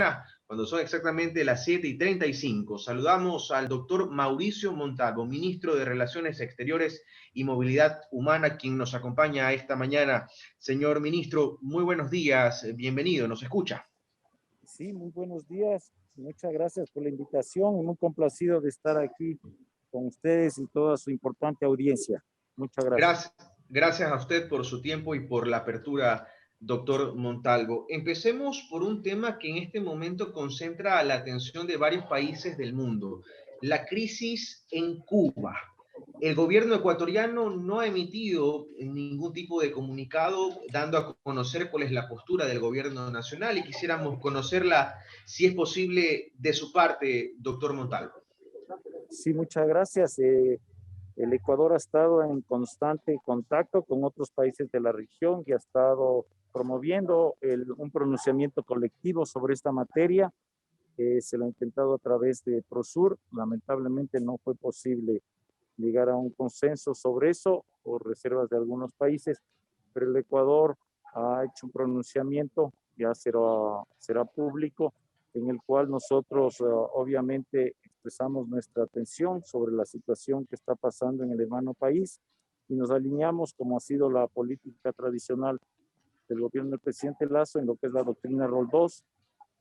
mañana, cuando son exactamente las 7:35. Saludamos al doctor Mauricio Montalvo, ministro de Relaciones Exteriores y Movilidad Humana, quien nos acompaña esta mañana. Señor ministro, muy buenos días, bienvenido, ¿nos escucha? Sí, muy buenos días. Muchas gracias por la invitación y muy complacido de estar aquí con ustedes y toda su importante audiencia. Muchas gracias. Gracias a usted por su tiempo y por la apertura, doctor Montalvo. Empecemos por un tema que en este momento concentra la atención de varios países del mundo, la crisis en Cuba. El gobierno ecuatoriano no ha emitido ningún tipo de comunicado dando a conocer cuál es la postura del gobierno nacional y quisiéramos conocerla, si es posible, de su parte, doctor Montalvo. Sí, muchas gracias. El Ecuador ha estado en constante contacto con otros países de la región y ha estado promoviendo un pronunciamiento colectivo sobre esta materia. Se lo ha intentado a través de Prosur. Lamentablemente no fue posible llegar a un consenso sobre eso por reservas de algunos países, pero el Ecuador ha hecho un pronunciamiento, ya será público, en el cual nosotros obviamente expresamos nuestra atención sobre la situación que está pasando en el hermano país y nos alineamos, como ha sido la política tradicional del gobierno del presidente Lazo, en lo que es la doctrina Rol 2,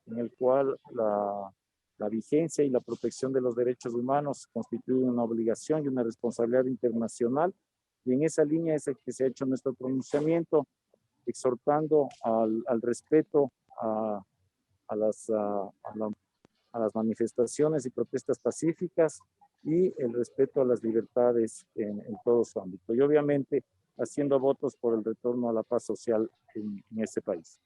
en el cual la vigencia y la protección de los derechos humanos constituyen una obligación y una responsabilidad internacional. Y en esa línea es el que se ha hecho nuestro pronunciamiento, exhortando al respeto a las manifestaciones y protestas pacíficas y el respeto a las libertades en todo su ámbito. Y obviamente haciendo votos por el retorno a la paz social en ese país.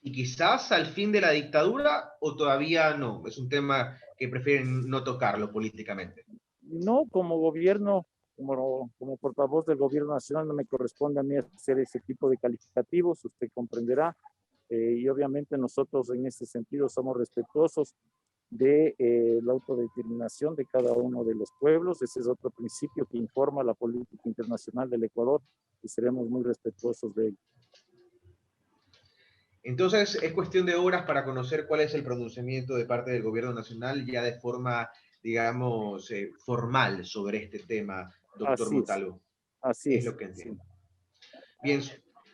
¿Y quizás al fin de la dictadura o todavía no? Es un tema que prefieren no tocarlo políticamente. No, como gobierno, como portavoz del gobierno nacional, no me corresponde a mí hacer ese tipo de calificativos, usted comprenderá. Y obviamente nosotros en ese sentido somos respetuosos de la autodeterminación de cada uno de los pueblos. Ese es otro principio que informa la política internacional del Ecuador y seremos muy respetuosos de él. Entonces, es cuestión de horas para conocer cuál es el pronunciamiento de parte del gobierno nacional ya de forma, digamos, formal sobre este tema, doctor Así es, Montalvo. así Es es. lo que Sí. entiendo. Bien,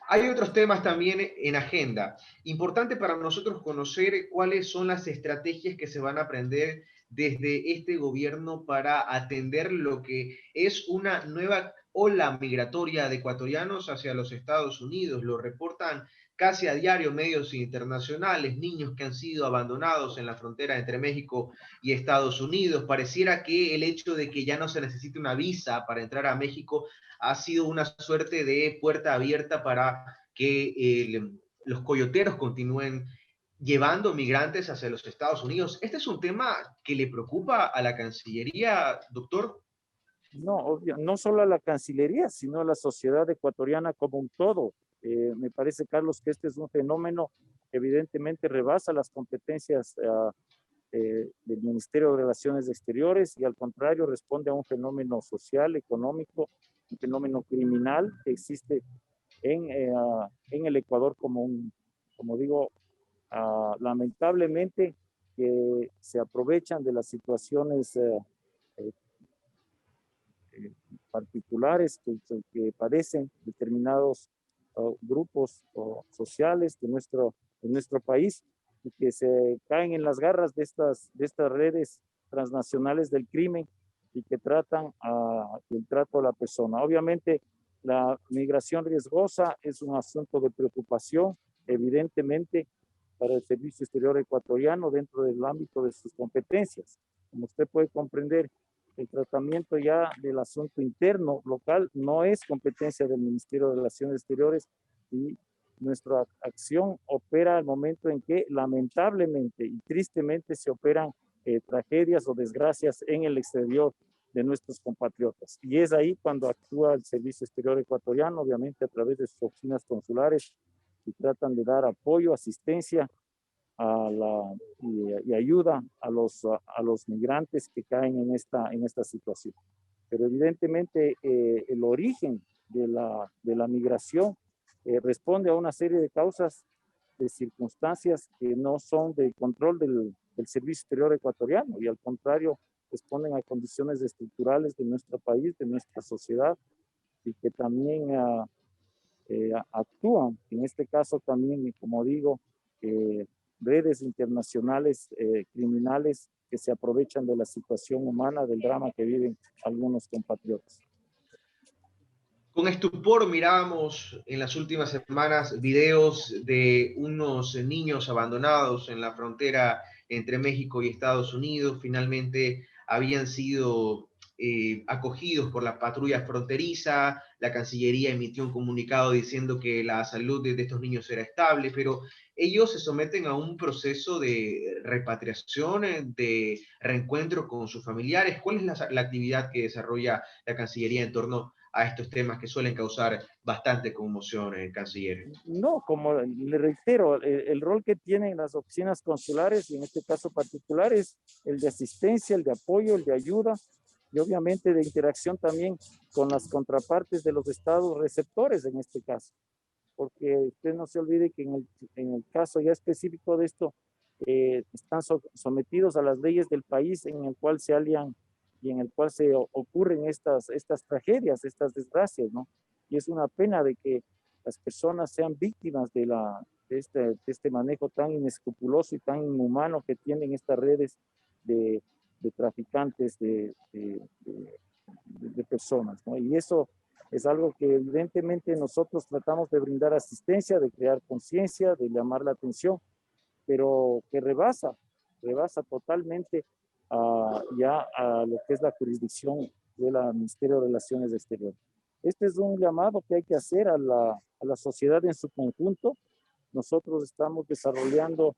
hay otros temas también en agenda. Importante para nosotros conocer cuáles son las estrategias que se van a aprender desde este gobierno para atender lo que es una nueva ola migratoria de ecuatorianos hacia los Estados Unidos. Lo reportan casi a diario medios internacionales, niños que han sido abandonados en la frontera entre México y Estados Unidos. Pareciera que el hecho de que ya no se necesite una visa para entrar a México ha sido una suerte de puerta abierta para que los coyoteros continúen llevando migrantes hacia los Estados Unidos. ¿Este es un tema que le preocupa a la Cancillería, doctor? No, obvio, no solo a la Cancillería, sino a la sociedad ecuatoriana como un todo. Me parece, Carlos, que este es un fenómeno que evidentemente rebasa las competencias del Ministerio de Relaciones Exteriores y al contrario responde a un fenómeno social, económico, un fenómeno criminal que existe en el Ecuador como digo, lamentablemente que se aprovechan de las situaciones eh, particulares que padecen determinados grupos sociales de nuestro país y que se caen en las garras de estas redes transnacionales del crimen y que tratan el trato a la persona. Obviamente, la migración riesgosa es un asunto de preocupación, evidentemente, para el Servicio Exterior ecuatoriano dentro del ámbito de sus competencias. Como usted puede comprender, el tratamiento ya del asunto interno local no es competencia del Ministerio de Relaciones Exteriores y nuestra acción opera al momento en que lamentablemente y tristemente se operan tragedias o desgracias en el exterior de nuestros compatriotas. Y es ahí cuando actúa el Servicio Exterior ecuatoriano, obviamente a través de sus oficinas consulares, y tratan de dar apoyo, asistencia y ayuda a los migrantes que caen en esta situación. Pero evidentemente el origen de la migración responde a una serie de causas de circunstancias que no son de control del Servicio Exterior ecuatoriano y al contrario responden a condiciones estructurales de nuestro país, de nuestra sociedad y que también actúan, en este caso también, como digo, redes internacionales criminales que se aprovechan de la situación humana, del drama que viven algunos compatriotas. Con estupor mirábamos en las últimas semanas videos de unos niños abandonados en la frontera entre México y Estados Unidos. Finalmente habían sido acogidos por la patrulla fronteriza. La Cancillería emitió un comunicado diciendo que la salud de estos niños era estable, pero ellos se someten a un proceso de repatriación, de reencuentro con sus familiares. ¿Cuál es la actividad que desarrolla la Cancillería en torno a estos temas que suelen causar bastante conmoción, canciller? No, como le reitero, el rol que tienen las oficinas consulares, y en este caso particular, es el de asistencia, el de apoyo, el de ayuda, y obviamente de interacción también con las contrapartes de los estados receptores en este caso. Porque usted no se olvide que en el caso ya específico de esto, están sometidos a las leyes del país en el cual se alían y en el cual se ocurren estas tragedias, estas desgracias, ¿no? Y es una pena de que las personas sean víctimas de este manejo tan inescrupuloso y tan inhumano que tienen estas redes de traficantes de personas, ¿no? Y eso es algo que evidentemente nosotros tratamos de brindar asistencia, de crear conciencia, de llamar la atención, pero que rebasa totalmente ya a lo que es la jurisdicción del Ministerio de Relaciones Exteriores. Este es un llamado que hay que hacer a la sociedad en su conjunto. Nosotros estamos desarrollando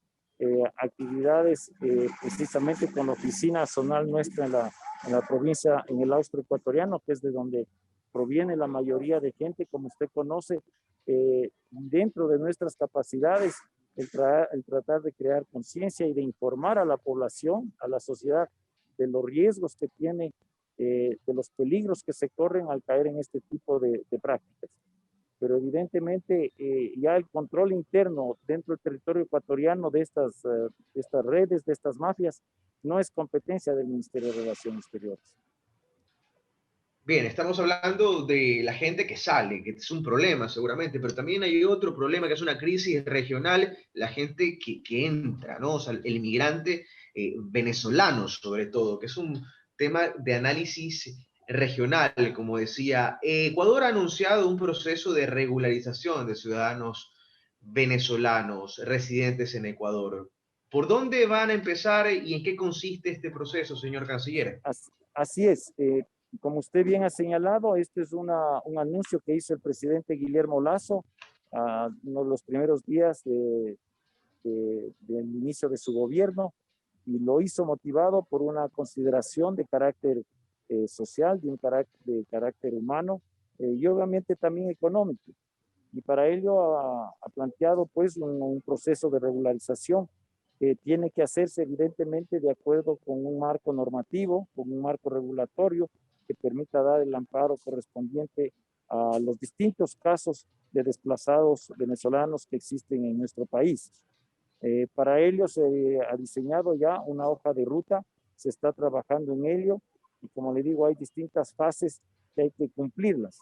actividades precisamente con la oficina zonal nuestra en la provincia, en el austro ecuatoriano, que es de donde proviene la mayoría de gente, como usted conoce, dentro de nuestras capacidades, el tratar de crear conciencia y de informar a la población, a la sociedad, de los riesgos que tiene, de los peligros que se corren al caer en este tipo de prácticas. Pero evidentemente ya el control interno dentro del territorio ecuatoriano de estas redes, de estas mafias, no es competencia del Ministerio de Relaciones Exteriores. Bien, estamos hablando de la gente que sale, que es un problema seguramente, pero también hay otro problema que es una crisis regional, la gente que entra, ¿no? O sea, el inmigrante venezolano sobre todo, que es un tema de análisis regional, como decía. Ecuador ha anunciado un proceso de regularización de ciudadanos venezolanos residentes en Ecuador. ¿Por dónde van a empezar y en qué consiste este proceso, señor canciller? Así es. Como usted bien ha señalado, este es un anuncio que hizo el presidente Guillermo Lasso uno de los primeros días del inicio de su gobierno, y lo hizo motivado por una consideración de carácter social, de carácter humano y obviamente también económico. Y para ello ha planteado pues un proceso de regularización que tiene que hacerse evidentemente de acuerdo con un marco normativo, con un marco regulatorio que permita dar el amparo correspondiente a los distintos casos de desplazados venezolanos que existen en nuestro país. Para ello se ha diseñado ya una hoja de ruta, se está trabajando en ello y como le digo, hay distintas fases que hay que cumplirlas.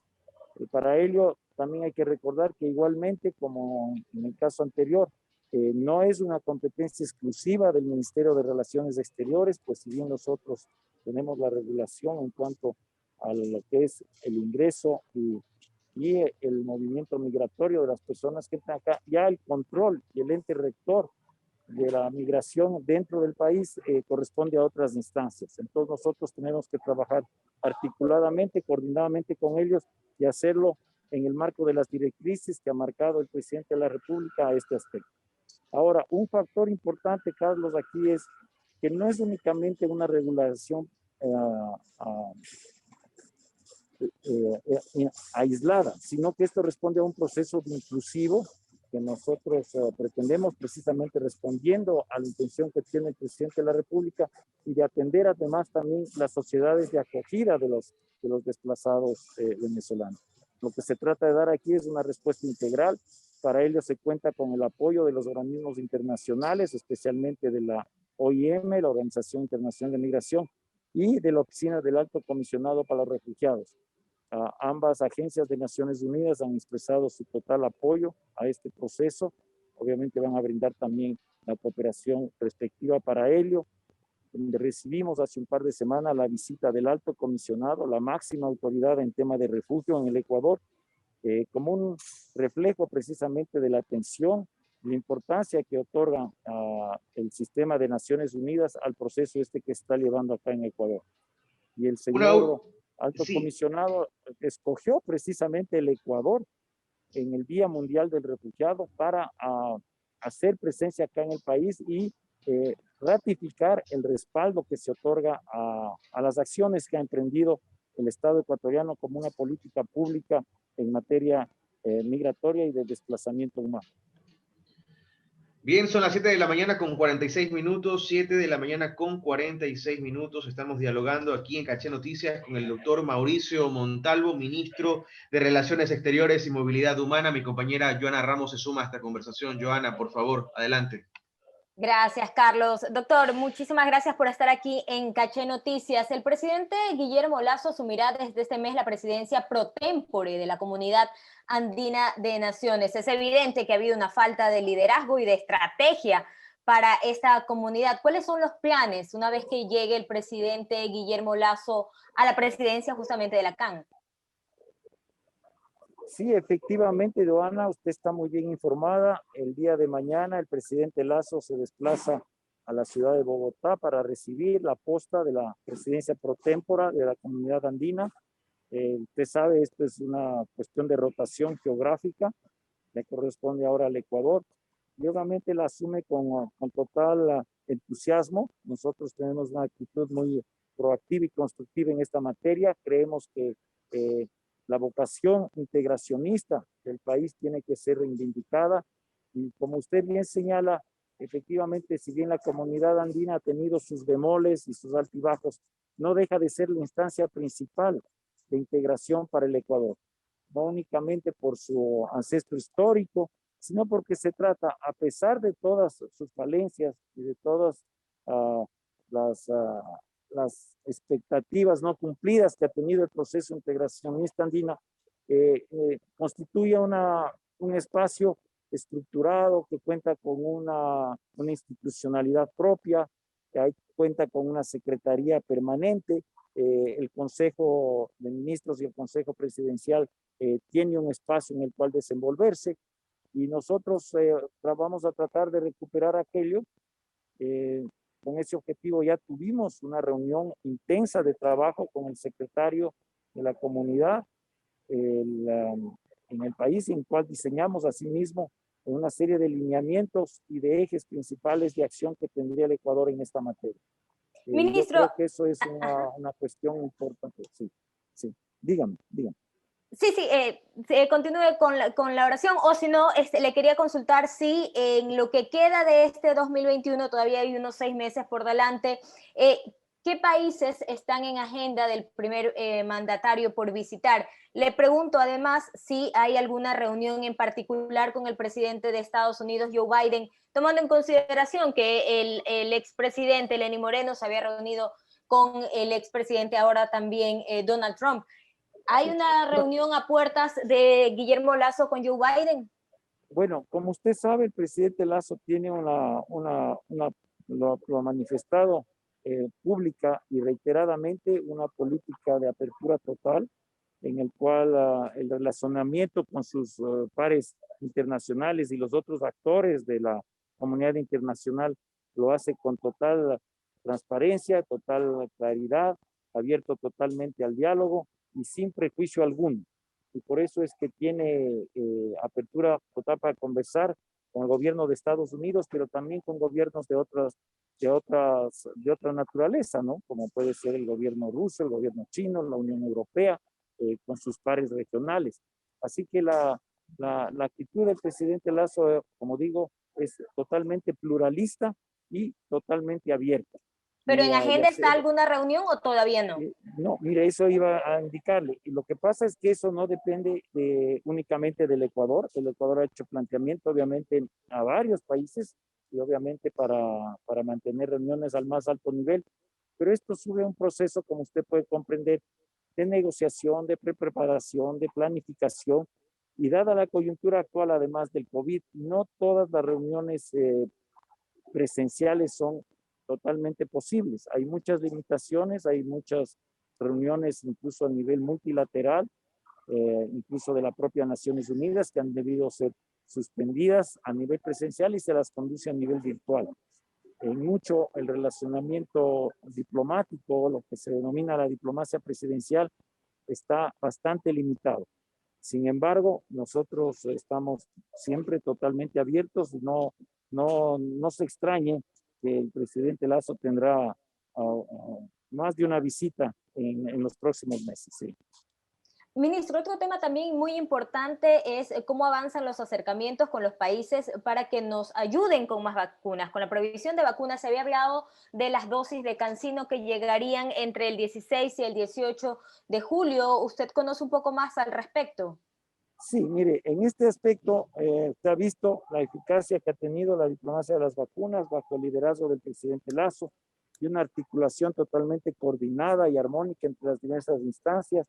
Para ello también hay que recordar que igualmente, como en el caso anterior, no es una competencia exclusiva del Ministerio de Relaciones Exteriores, pues si bien nosotros tenemos la regulación en cuanto a lo que es el ingreso y el movimiento migratorio de las personas que están acá, ya el control y el ente rector de la migración dentro del país corresponde a otras instancias. Entonces nosotros tenemos que trabajar articuladamente, coordinadamente con ellos y hacerlo en el marco de las directrices que ha marcado el presidente de la República a este aspecto. Ahora, un factor importante, Carlos, aquí es que no es únicamente una regulación aislada, sino que esto responde a un proceso inclusivo que nosotros pretendemos precisamente respondiendo a la intención que tiene el presidente de la República y de atender además también las sociedades de acogida de los desplazados venezolanos. Lo que se trata de dar aquí es una respuesta integral para ello se cuenta con el apoyo de los organismos internacionales, especialmente de la OIM, la Organización Internacional de Migración, y de la Oficina del Alto Comisionado para los Refugiados. Ambas agencias de Naciones Unidas han expresado su total apoyo a este proceso. Obviamente van a brindar también la cooperación respectiva para ello. Recibimos hace un par de semanas la visita del Alto Comisionado, la máxima autoridad en tema de refugio en el Ecuador, como un reflejo precisamente de la atención, la importancia que otorga el sistema de Naciones Unidas al proceso que está llevando acá en Ecuador. Y el señor alto comisionado escogió precisamente el Ecuador en el Día Mundial del Refugiado para hacer presencia acá en el país y ratificar el respaldo que se otorga a las acciones que ha emprendido el Estado ecuatoriano como una política pública en materia migratoria y de desplazamiento humano. Bien, son las 7 de la mañana con 46 minutos, 7 de la mañana con 46 minutos. Estamos dialogando aquí en Caché Noticias con el doctor Mauricio Montalvo, ministro de Relaciones Exteriores y Movilidad Humana. Mi compañera Joana Ramos se suma a esta conversación. Joana, por favor, adelante. Gracias, Carlos. Doctor, muchísimas gracias por estar aquí en Caché Noticias. El presidente Guillermo Lasso asumirá desde este mes la presidencia pro tempore de la Comunidad Andina de Naciones. Es evidente que ha habido una falta de liderazgo y de estrategia para esta comunidad. ¿Cuáles son los planes una vez que llegue el presidente Guillermo Lasso a la presidencia justamente de la CAN? Sí, efectivamente, Joana, usted está muy bien informada. El día de mañana el presidente Lasso se desplaza a la ciudad de Bogotá para recibir la posta de la presidencia pro tempore de la Comunidad Andina. Usted sabe, esto es una cuestión de rotación geográfica, le corresponde ahora al Ecuador, y obviamente la asume con total entusiasmo. Nosotros tenemos una actitud muy proactiva y constructiva en esta materia. Creemos que la vocación integracionista del país tiene que ser reivindicada, y como usted bien señala, efectivamente, si bien la comunidad andina ha tenido sus bemoles y sus altibajos, no deja de ser la instancia principal de integración para el Ecuador, no únicamente por su ancestro histórico, sino porque se trata, a pesar de todas sus falencias y de todas las expectativas no cumplidas que ha tenido el proceso integracionista andina, constituye un espacio estructurado que cuenta con una institucionalidad propia, que cuenta con una secretaría permanente. El Consejo de Ministros y el Consejo Presidencial tiene un espacio en el cual desenvolverse, y nosotros vamos a tratar de recuperar aquello. Con ese objetivo ya tuvimos una reunión intensa de trabajo con el secretario de la comunidad en el país, en el cual diseñamos asimismo una serie de lineamientos y de ejes principales de acción que tendría el Ecuador en esta materia. Ministro, yo creo que eso es una cuestión importante. Sí, sí. Dígame. Sí, continúe con la oración, o si no, le quería consultar si en lo que queda de este 2021, todavía hay unos 6 meses por delante, ¿qué países están en agenda del primer mandatario por visitar? Le pregunto además si hay alguna reunión en particular con el presidente de Estados Unidos, Joe Biden, tomando en consideración que el expresidente Lenín Moreno se había reunido con el expresidente ahora también Donald Trump. ¿Hay una reunión a puertas de Guillermo Lasso con Joe Biden? Bueno, como usted sabe, el presidente Lasso tiene lo ha manifestado pública y reiteradamente, una política de apertura total, en el cual el relacionamiento con sus pares internacionales y los otros actores de la comunidad internacional lo hace con total transparencia, total claridad, abierto totalmente al diálogo y sin prejuicio alguno. Y por eso es que tiene apertura total para conversar con el gobierno de Estados Unidos, pero también con gobiernos de otra naturaleza, ¿no? Como puede ser el gobierno ruso, el gobierno chino, la Unión Europea, con sus pares regionales. Así que la actitud del presidente Lasso, como digo, es totalmente pluralista y totalmente abierta. ¿Pero en agenda sé, está alguna reunión o todavía no? no, mire, eso iba a indicarle. Y lo que pasa es que eso no depende únicamente del Ecuador. El Ecuador ha hecho planteamiento, obviamente, a varios países y obviamente para mantener reuniones al más alto nivel. Pero esto sube a un proceso, como usted puede comprender, de negociación, de preparación, de planificación. Y dada la coyuntura actual, además del COVID, no todas las reuniones presenciales son totalmente posibles. Hay muchas limitaciones, hay muchas reuniones incluso a nivel multilateral, incluso de la propia Naciones Unidas, que han debido ser suspendidas a nivel presencial y se las conduce a nivel virtual. En mucho el relacionamiento diplomático, lo que se denomina la diplomacia presidencial, está bastante limitado. Sin embargo, nosotros estamos siempre totalmente abiertos y no se extrañe que el presidente Lasso tendrá más de una visita en los próximos meses. Sí. Ministro, otro tema también muy importante es cómo avanzan los acercamientos con los países para que nos ayuden con más vacunas. Con la provisión de vacunas se había hablado de las dosis de CanSino que llegarían entre el 16 y el 18 de julio. ¿Usted conoce un poco más al respecto? Sí, mire, en este aspecto se ha visto la eficacia que ha tenido la diplomacia de las vacunas bajo el liderazgo del presidente Lasso y una articulación totalmente coordinada y armónica entre las diversas instancias,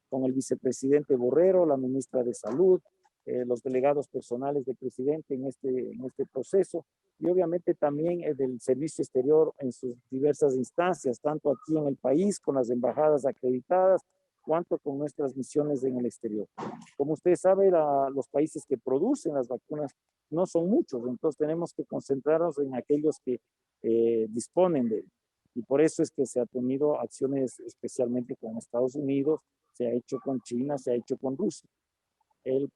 con el vicepresidente Borrero, la ministra de Salud, los delegados personales del presidente en este proceso y obviamente también del servicio exterior en sus diversas instancias, tanto aquí en el país con las embajadas acreditadas, cuanto con nuestras misiones en el exterior. Como usted sabe, los países que producen las vacunas no son muchos, entonces tenemos que concentrarnos en aquellos que disponen de él. Y por eso es que se ha tenido acciones especialmente con Estados Unidos, se ha hecho con China, se ha hecho con Rusia. El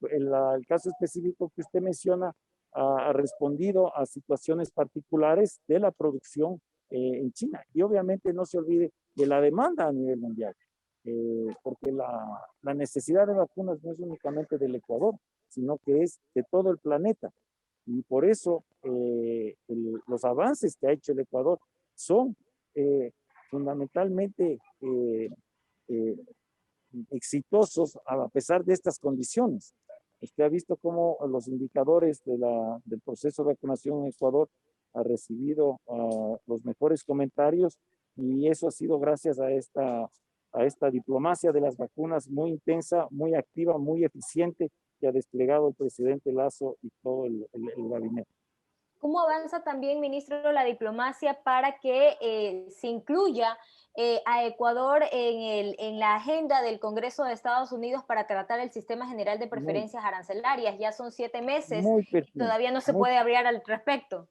caso específico que usted menciona ha respondido a situaciones particulares de la producción en China. Y obviamente no se olvide de la demanda a nivel mundial, porque la necesidad de vacunas no es únicamente del Ecuador, sino que es de todo el planeta. Y por eso los avances que ha hecho el Ecuador son fundamentalmente exitosos a pesar de estas condiciones. Usted ha visto cómo los indicadores del proceso de vacunación en Ecuador ha recibido los mejores comentarios y eso ha sido gracias a esta diplomacia de las vacunas muy intensa, muy activa, muy eficiente que ha desplegado el presidente Lasso y todo el gabinete. ¿Cómo avanza también, ministro, la diplomacia para que se incluya a Ecuador en la agenda del Congreso de Estados Unidos para tratar el sistema general de preferencias arancelarias? Ya son 7 meses Muy y pertinente. todavía no se puede hablar al respecto.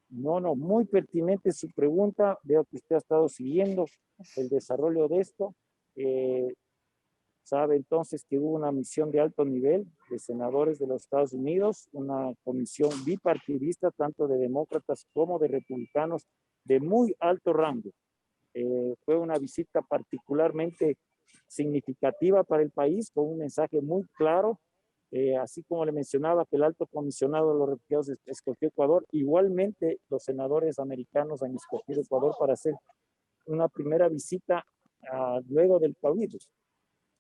No, muy pertinente su pregunta. Veo que usted ha estado siguiendo el desarrollo de esto. Sabe entonces que hubo una misión de alto nivel de senadores de los Estados Unidos, una comisión bipartidista, tanto de demócratas como de republicanos, de muy alto rango. Fue una visita particularmente significativa para el país, con un mensaje muy claro. Así como le mencionaba que el alto comisionado de los refugiados escogió Ecuador, igualmente los senadores americanos han escogido Ecuador para hacer una primera visita luego del COVID.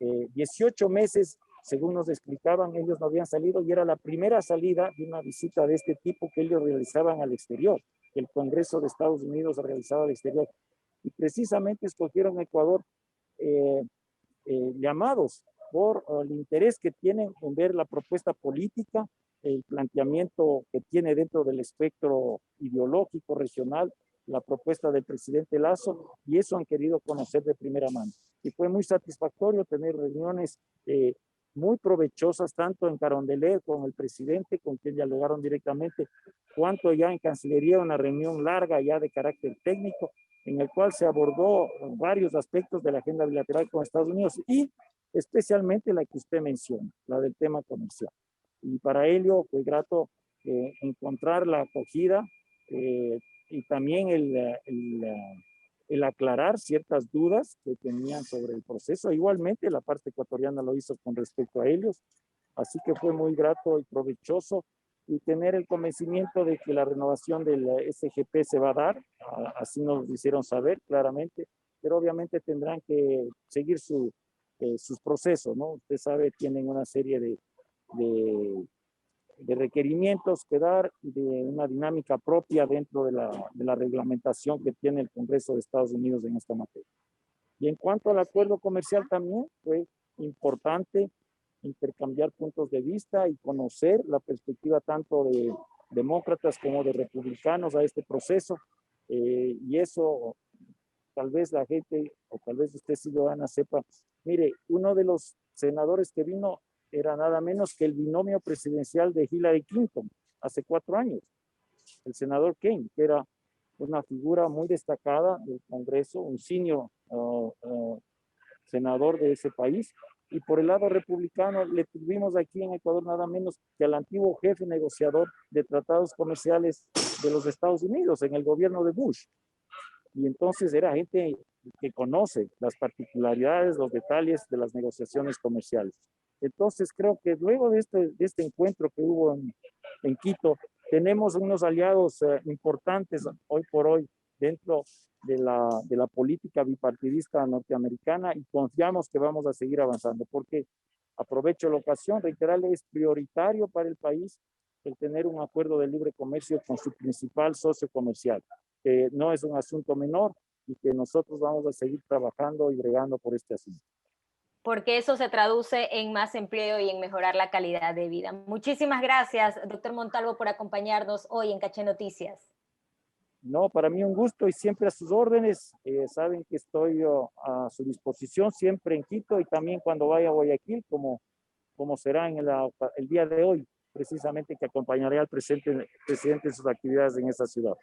18 meses, según nos explicaban, ellos no habían salido y era la primera salida de una visita de este tipo que ellos realizaban al exterior, que el Congreso de Estados Unidos realizaba al exterior. Y precisamente escogieron Ecuador llamados por el interés que tienen en ver la propuesta política, el planteamiento que tiene dentro del espectro ideológico regional, la propuesta del presidente Lasso, y eso han querido conocer de primera mano. Y fue muy satisfactorio tener reuniones muy provechosas, tanto en Carondelet con el presidente, con quien dialogaron directamente, cuanto ya en Cancillería, una reunión larga ya de carácter técnico, en el cual se abordó varios aspectos de la agenda bilateral con Estados Unidos y especialmente la que usted menciona, la del tema comercial. Y para ello fue grato encontrar la acogida y también el aclarar ciertas dudas que tenían sobre el proceso. Igualmente la parte ecuatoriana lo hizo con respecto a ellos, así que fue muy grato y provechoso y tener el convencimiento de que la renovación del SGP se va a dar, así nos hicieron saber claramente, pero obviamente tendrán que seguir sus procesos, ¿no? Usted sabe, tienen una serie de requerimientos que dar y de una dinámica propia dentro de la reglamentación que tiene el Congreso de Estados Unidos en esta materia. Y en cuanto al acuerdo comercial también fue importante intercambiar puntos de vista y conocer la perspectiva tanto de demócratas como de republicanos a este proceso. Y eso tal vez la gente, o tal vez usted ciudadana sepa, mire, uno de los senadores que vino era nada menos que el binomio presidencial de Hillary Clinton hace 4 años, el senador Kane, que era una figura muy destacada del Congreso, un senior senador de ese país. Y por el lado republicano le tuvimos aquí en Ecuador nada menos que al antiguo jefe negociador de tratados comerciales de los Estados Unidos en el gobierno de Bush. Y entonces era gente que conoce las particularidades, los detalles de las negociaciones comerciales. Entonces creo que luego de este encuentro que hubo en Quito, tenemos unos aliados importantes hoy por hoy dentro de la política bipartidista norteamericana y confiamos que vamos a seguir avanzando porque, aprovecho la ocasión, reiterarle, es prioritario para el país el tener un acuerdo de libre comercio con su principal socio comercial, que no es un asunto menor y que nosotros vamos a seguir trabajando y bregando por este asunto. Porque eso se traduce en más empleo y en mejorar la calidad de vida. Muchísimas gracias, doctor Montalvo, por acompañarnos hoy en Caché Noticias. No, para mí un gusto y siempre a sus órdenes. Saben que estoy a su disposición siempre en Quito y también cuando vaya a Guayaquil, como será en el día de hoy, precisamente que acompañaré al presidente en sus actividades en esa ciudad.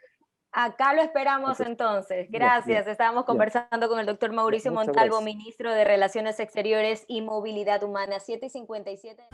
Acá lo esperamos entonces. Gracias. Bien. Estábamos conversando con el doctor Mauricio Montalvo, gracias. ministro de Relaciones Exteriores y Movilidad Humana. 7:57.